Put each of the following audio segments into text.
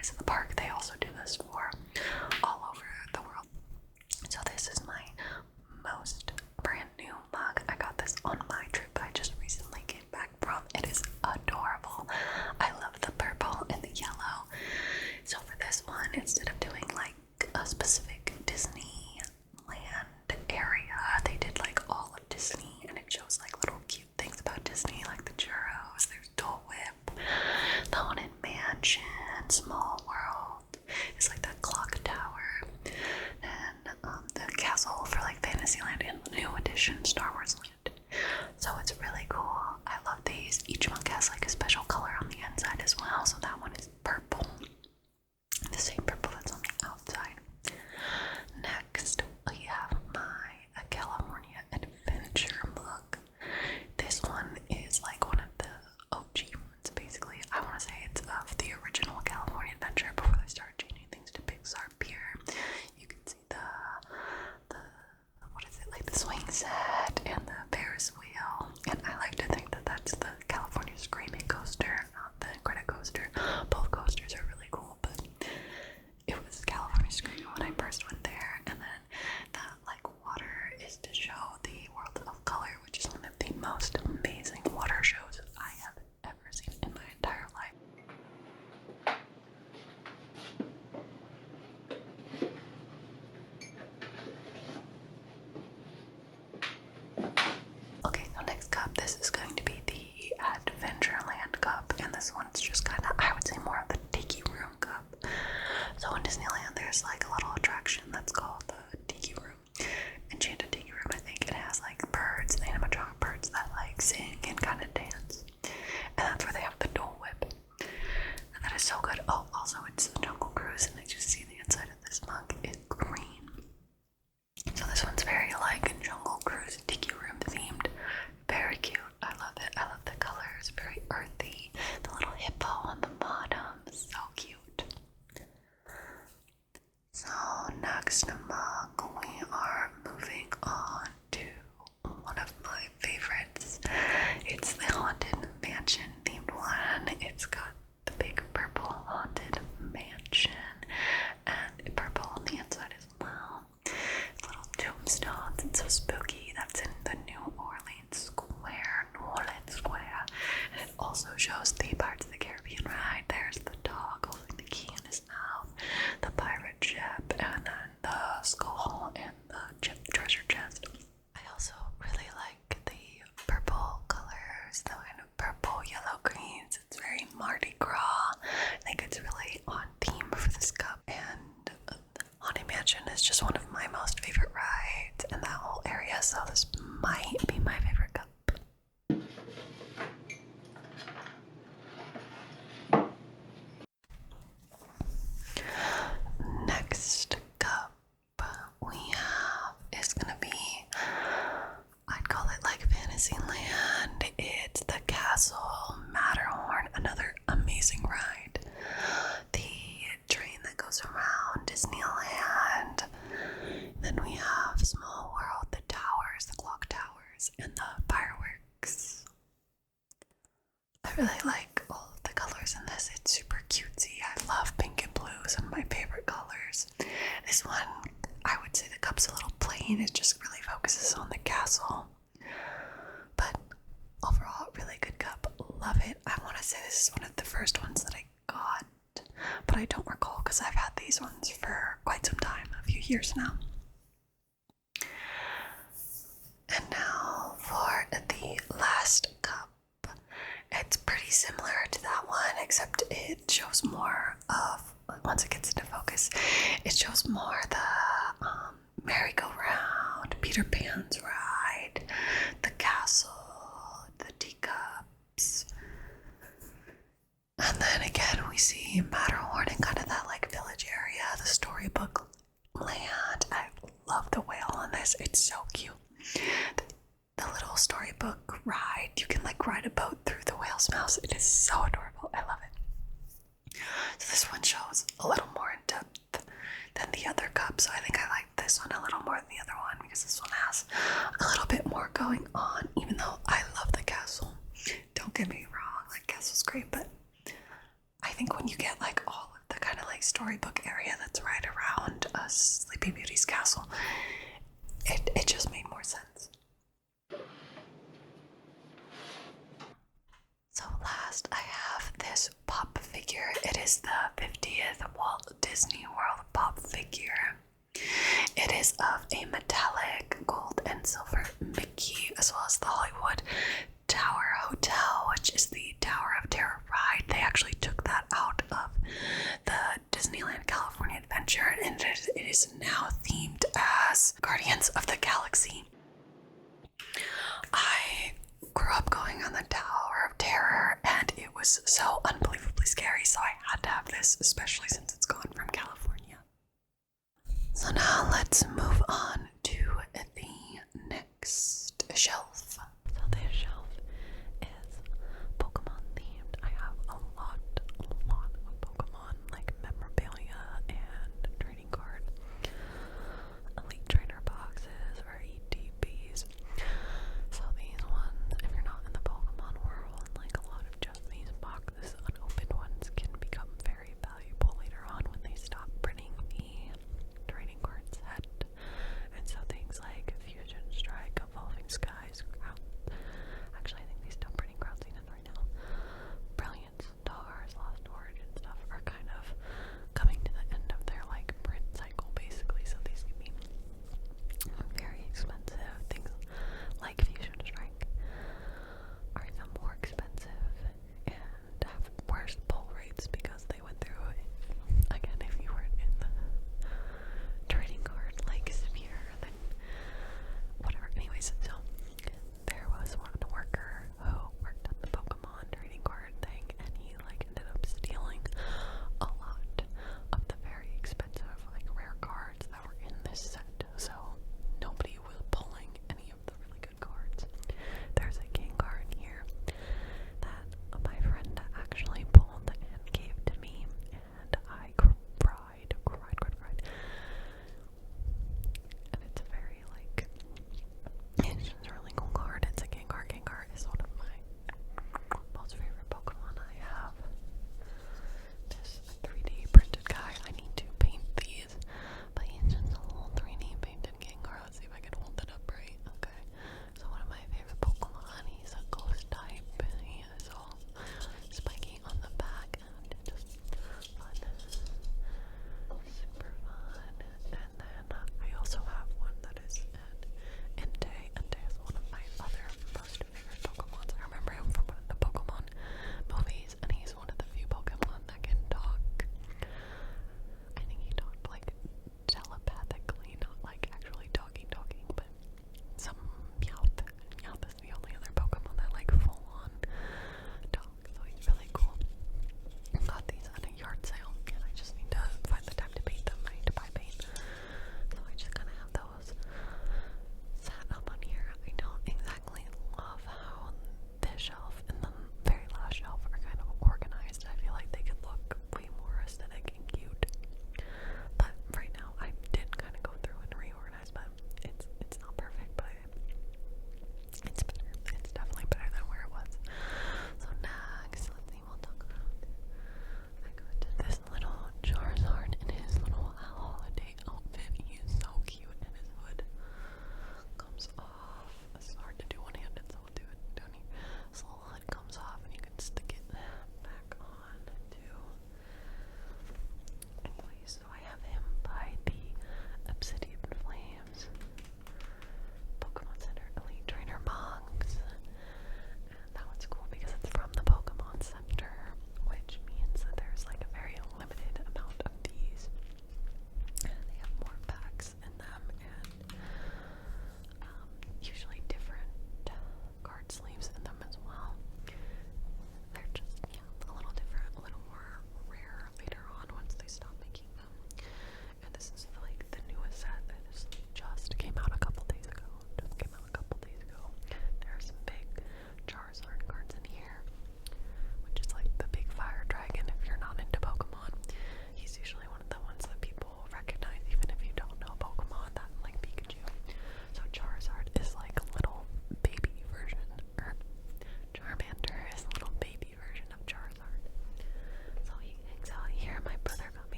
areas in the park. They also do this for all over the world. So this is my most brand new mug. I got this on my trip I just recently came back from. It is adorable. I love the purple and the yellow. So for this one, instead of doing like a specific Disneyland area, they did like all of Disney, and it shows like little cute things about Disney, like the churros, there's Dole Whip, the Haunted Mansion, Small World, it's like that clock tower, and the castle for like Fantasyland and the new edition Star Wars Land. So it's really cool. I love these. Each mug has like a special color on the inside as well. So that one is purple, the same purple that's on the outside. Next, we have my California Adventure mug. This one is like one of the OG ones, basically. I want to say it's of the original California Adventure before they started changing things to Pixar Pier. You can see the what is it, like the swing set and the Ferris wheel. And I like to think that that's the California Screaming coaster, not the Incredicoaster. Both coasters are really cool, but it was California Screaming when I first went there. And then that like water is to show the World of Color, which is one of the most amazing water shows I have ever seen in my entire life. Okay, so next cup, this is going to be the Adventureland cup, and this one's just kind of, I would say, more of the Tiki Room cup. So in Disneyland, there's like a little attraction that's called the Tiki Room, Enchanted Tiki Room, I think. It has like birds, animatronic birds that like sing and kind of dance, and that's where they have the Dole Whip, and that is so good. Oh, also it's the Jungle Cruise, and I just see the inside of this mug is green. So this one's very like Jungle Cruise Tiki Room themed. Very cute. I love it. I love the colors. Very earthy. The little hippo on the bottom. So cute. So next mug, we are moving on to one of my favorites. It's the Haunted Mansion themed one. It's got the big purple Haunted Mansion and purple on the inside as well. Little tombstones. It's so spooky. That's in the New Orleans Square. And it also shows the Pirates of the Caribbean ride. There's the dog holding the key in his mouth, the pirate ship, and then the skull and the treasure chest. I also really like the purple colors, the kind of purple, yellow, greens. It's very Mardi Gras. I think it's really on theme for this cup. And Haunted Mansion is just one of my most favorite rides in that whole area, so this might be my favorite cup. Next cup we have is gonna be, I'd call it like Fantasyland. It's the Castle Matterhorn, another amazing ride. The train that goes around Disneyland. Then we have Small World, the towers, the clock towers, and the fireworks. I really like all of the colors in this. It's super cutesy. I love pink and blue, some of my favorite colors. This one, I would say the cup's a little plain. It just really focuses on the castle. But overall, really good cup. Love it. I want to say this is one of the first ones that I got, but I don't recall because I've had these ones for quite some time, a few years now. And now for the last cup. It's pretty similar to that one, except it shows more of, once it gets into focus, it shows more the merry-go-round, Peter Pan's ride, the castle, the teacups. And then again, we see Matterhorn and kind of that like village area, the storybook land. I love the whale on this. It's so cute. The little storybook ride, you can like ride a boat through the whale's mouth. It is so adorable. I love it. So this one shows a little more in depth than the other cup, so I think I like this one a little more than the other one because this one has a little bit more going on, even though I love the castle. Don't get me wrong, like castle's great, but I think when you get like all of the kind kind of like storybook area that's right around Sleeping Beauty's castle. It just made more sense. So last, I have this pop figure. It is the 50th Walt Disney World pop figure. It is of a metallic gold and silver Mickey, as well as the Hollywood Tower Hotel, which is the Tower of Terror ride. They actually took that out of the Disneyland California Adventure, and it is now themed as Guardians of the Galaxy. I grew up going on the Tower of Terror, and it was so unbelievably scary, so I had to have this, especially since it's gone from California. So now let's move on to the next shelf. So this shelf is Pokemon themed. I have a lot of Pokemon, like memorabilia and trading card, elite trainer boxes, or ETBs. So these ones, if you're not in the Pokemon world, like a lot of just these boxes, unopened ones can become very valuable later on when they stop printing the trading card set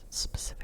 specific